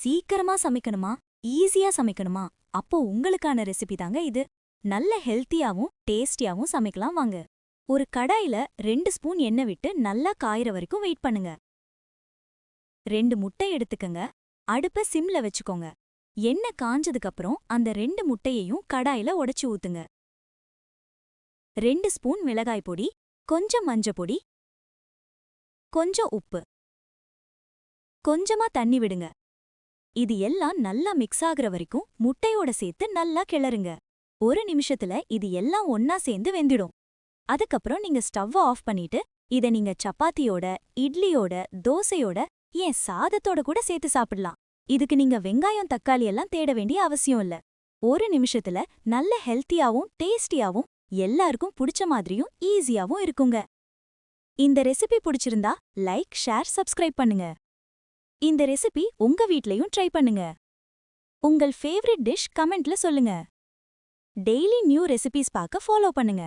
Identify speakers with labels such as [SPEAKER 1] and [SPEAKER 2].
[SPEAKER 1] சீக்கிரமா சமைக்கணுமா, ஈஸியா சமைக்கணுமா, அப்போ உங்களுக்கான ரெசிபி தாங்க இது. நல்ல ஹெல்த்தியாவும் டேஸ்டியாவும் சமைக்கலாம் வாங்க. ஒரு கடாயில 2 ஸ்பூன் எண்ணெய் விட்டு நல்லா காயற வரைக்கும் வெயிட் பண்ணுங்க. 2 முட்டை எடுத்துக்கங்க. அடுப்ப சிம்ல வச்சுக்கோங்க. எண்ணெய் காஞ்சதுக்கு அப்புறம் அந்த 2 முட்டையையும் கடாயில உடைச்சு ஊத்துங்க. 2 ஸ்பூன் மிளகாய் பொடி, கொஞ்சம் மஞ்சப்பொடி, கொஞ்சம் உப்பு, கொஞ்சமா தண்ணி விடுங்க. இது எல்லாம் நல்லா மிக்ஸ் ஆகுற வரைக்கும் முட்டையோட சேர்த்து நல்லா கிளறுங்க. 1 நிமிஷத்துல இது எல்லாம் ஒன்னா சேர்ந்து வெந்திடும். அதுக்கப்புறம் நீங்க ஸ்டவ்வ ஆஃப் பண்ணிட்டு இத நீங்க சப்பாத்தியோட, இட்லியோட, தோசையோட, ஏன் சாதத்தோட கூட சேர்த்து சாப்பிடலாம். இதுக்கு நீங்க வெங்காயம் தக்காளி எல்லாம் தேட வேண்டிய அவசியம் இல்ல. 1 நிமிஷத்துல நல்ல ஹெல்த்தியாவும் டேஸ்டியாவும் எல்லாருக்கும் பிடிச்ச மாதிரியும் ஈஸியாவும் இருக்குங்க. இந்த ரெசிபி பிடிச்சிருந்தா லைக், ஷேர், சப்ஸ்கிரைப் பண்ணுங்க. இந்த ரெசிபி உங்க வீட்லயும் ட்ரை பண்ணுங்க. உங்கள் ஃபேவரட் டிஷ் கமெண்ட்ல சொல்லுங்க. டெய்லி நியூ ரெசிபீஸ் பார்க்க ஃபாலோ பண்ணுங்க.